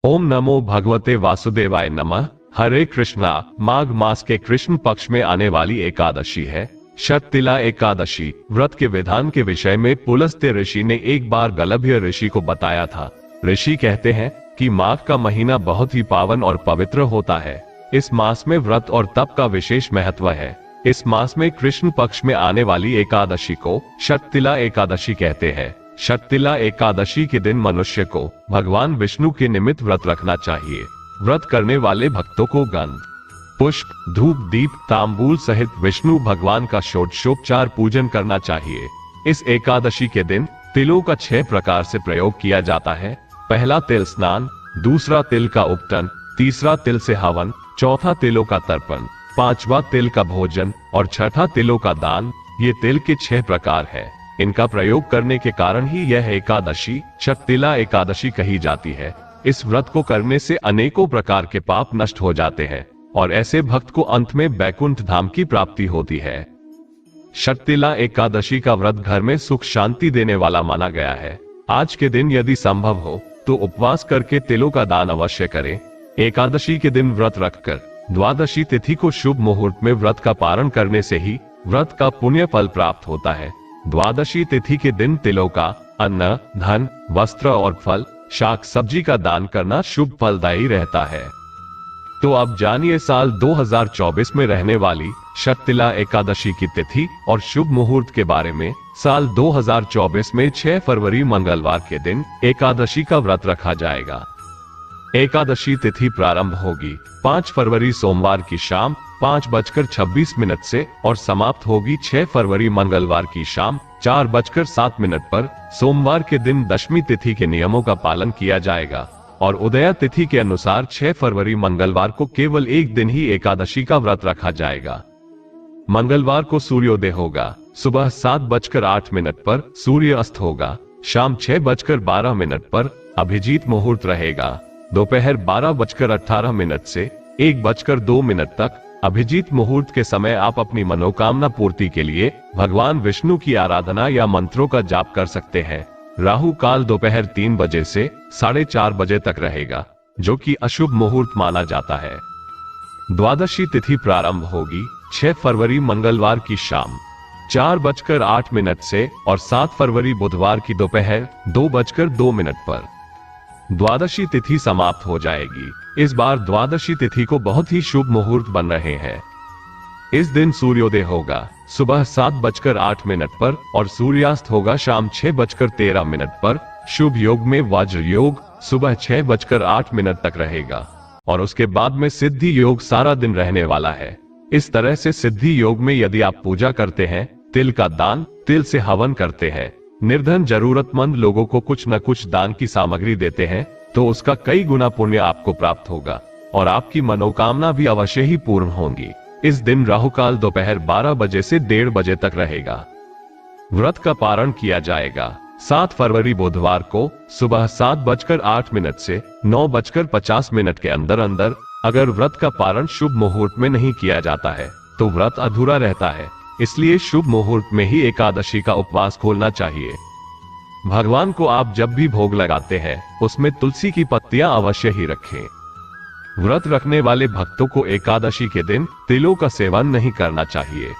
ओम नमो भगवते वासुदेवाय नमः। हरे कृष्णा। माघ मास के कृष्ण पक्ष में आने वाली एकादशी है शततिला एकादशी। व्रत के विधान के विषय में पुलस्त्य ऋषि ने एक बार गलभ्य ऋषि को बताया था। ऋषि कहते हैं कि माघ का महीना बहुत ही पावन और पवित्र होता है। इस मास में व्रत और तप का विशेष महत्व है। इस मास में कृष्ण पक्ष में आने वाली एकादशी को शततिला एकादशी कहते हैं। शततिला एकादशी के दिन मनुष्य को भगवान विष्णु के निमित्त व्रत रखना चाहिए। व्रत करने वाले भक्तों को गंध, पुष्प, धूप, दीप, तांबूल सहित विष्णु भगवान का षोडशोपचार पूजन करना चाहिए। इस एकादशी के दिन तिलों का 6 प्रकार से प्रयोग किया जाता है। पहला तिल स्नान, दूसरा तिल का उपटन, तीसरा तिल से हवन, चौथा तिलों का तर्पण, पांचवा तिल का भोजन और छठा तिलों का दान। ये तिल के 6 प्रकार है। इनका प्रयोग करने के कारण ही यह एकादशी शततिला एकादशी कही जाती है। इस व्रत को करने से अनेकों प्रकार के पाप नष्ट हो जाते हैं और ऐसे भक्त को अंत में बैकुंठ धाम की प्राप्ति होती है। शततिला एकादशी का व्रत घर में सुख शांति देने वाला माना गया है। आज के दिन यदि संभव हो तो उपवास करके तिलों का दान अवश्य करें। एकादशी के दिन व्रत रखकर द्वादशी तिथि को शुभ मुहूर्त में व्रत का पारण करने से ही व्रत का पुण्य फल प्राप्त होता है। द्वादशी तिथि के दिन तिलों का अन्न, धन, वस्त्र और फल, शाक सब्जी का दान करना शुभ फलदायी रहता है। तो अब जानिए साल 2024 में रहने वाली शततिला एकादशी की तिथि और शुभ मुहूर्त के बारे में। साल 2024 में 6 फरवरी मंगलवार के दिन एकादशी का व्रत रखा जाएगा। एकादशी तिथि प्रारंभ होगी 5 फरवरी सोमवार की शाम 5:26 से और समाप्त होगी 6 फरवरी मंगलवार की शाम 4:07 पर। सोमवार के दिन दशमी तिथि के नियमों का पालन किया जाएगा और उदया तिथि के अनुसार 6 फरवरी मंगलवार को केवल एक दिन ही एकादशी का व्रत रखा जाएगा। मंगलवार को सूर्योदय होगा सुबह 7:08 पर, सूर्य अस्त होगा शाम 6:12 पर। अभिजीत मुहूर्त रहेगा दोपहर 12:18 से 1:02 तक। अभिजीत मुहूर्त के समय आप अपनी मनोकामना पूर्ति के लिए भगवान विष्णु की आराधना या मंत्रों का जाप कर सकते हैं। राहु काल दोपहर 3 बजे से 4:30 बजे तक रहेगा, जो कि अशुभ मुहूर्त माना जाता है। द्वादशी तिथि प्रारंभ होगी 6 फरवरी मंगलवार की शाम 4:08 से और 7 फरवरी बुधवार की दोपहर 2:02 पर। द्वादशी तिथि समाप्त हो जाएगी। इस बार द्वादशी तिथि को बहुत ही शुभ मुहूर्त बन रहे हैं। इस दिन सूर्योदय होगा सुबह 7:08 पर और सूर्यास्त होगा शाम 6:13 पर। शुभ योग में वज्र योग सुबह 6:08 तक रहेगा और उसके बाद में सिद्धि योग सारा दिन रहने वाला है। इस तरह से सिद्धि योग में यदि आप पूजा करते हैं, तिल का दान, तिल से हवन करते हैं, निर्धन जरूरतमंद लोगों को कुछ न कुछ दान की सामग्री देते हैं, तो उसका कई गुना पुण्य आपको प्राप्त होगा और आपकी मनोकामना भी अवश्य ही पूर्ण होंगी। इस दिन राहुकाल दोपहर 12 बजे से 1:30 बजे तक रहेगा। व्रत का पारण किया जाएगा 7 फरवरी बुधवार को सुबह 7:08 से 9:50 के अंदर अंदर। अगर व्रत का पारण शुभ मुहूर्त में नहीं किया जाता है तो व्रत अधूरा रहता है। इसलिए शुभ मुहूर्त में ही एकादशी का उपवास खोलना चाहिए। भगवान को आप जब भी भोग लगाते हैं उसमें तुलसी की पत्तियां अवश्य ही रखें। व्रत रखने वाले भक्तों को एकादशी के दिन तिलों का सेवन नहीं करना चाहिए,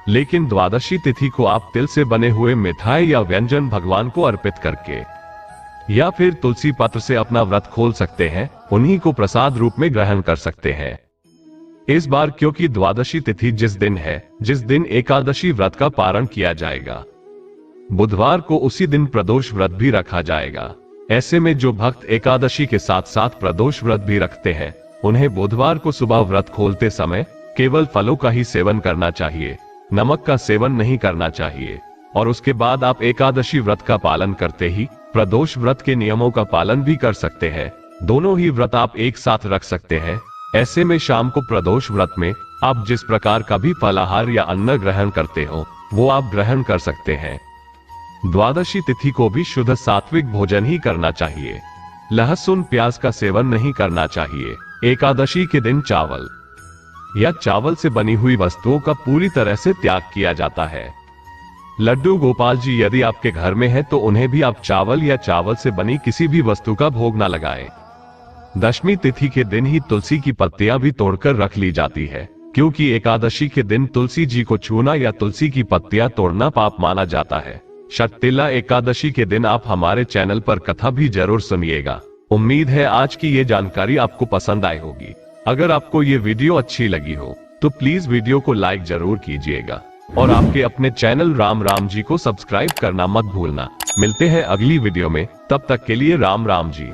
लेकिन द्वादशी तिथि को आप तिल से बने हुए मिठाई या व्यंजन भगवान को अर्पित करके या फिर तुलसी पत्र से अपना व्रत खोल सकते हैं। उन्हीं को प्रसाद रूप में ग्रहण कर सकते हैं। इस बार क्योंकि द्वादशी तिथि जिस दिन एकादशी व्रत का पारण किया जाएगा, बुधवार को उसी दिन प्रदोष व्रत भी रखा जाएगा। ऐसे में जो भक्त एकादशी के साथ साथ प्रदोष व्रत भी रखते हैं, उन्हें बुधवार को सुबह व्रत खोलते समय केवल फलों का ही सेवन करना चाहिए, नमक का सेवन नहीं करना चाहिए। और उसके बाद आप एकादशी व्रत का पालन करते ही प्रदोष व्रत के नियमों का पालन भी कर सकते हैं। दोनों ही व्रत आप एक साथ रख सकते हैं। ऐसे में शाम को प्रदोष व्रत में आप जिस प्रकार का भी फलाहार या अन्न ग्रहण करते हो वो आप ग्रहण कर सकते हैं। द्वादशी तिथि को भी शुद्ध सात्विक भोजन ही करना चाहिए। लहसुन प्याज का सेवन नहीं करना चाहिए। एकादशी के दिन चावल या चावल से बनी हुई वस्तुओं का पूरी तरह से त्याग किया जाता है। लड्डू गोपाल जी यदि आपके घर में है तो उन्हें भी आप चावल या चावल से बनी किसी भी वस्तु का भोग न लगाएं। दशमी तिथि के दिन ही तुलसी की पत्तियां भी तोड़कर रख ली जाती है, क्योंकि एकादशी के दिन तुलसी जी को छूना या तुलसी की पत्तियां तोड़ना पाप माना जाता है। शततिला एकादशी के दिन आप हमारे चैनल पर कथा भी जरूर सुनिएगा। उम्मीद है आज की ये जानकारी आपको पसंद आई होगी। अगर आपको ये वीडियो अच्छी लगी हो तो प्लीज वीडियो को लाइक जरूर कीजिएगा और आपके अपने चैनल राम राम जी को सब्सक्राइब करना मत भूलना। मिलते हैं अगली वीडियो में, तब तक के लिए राम राम जी।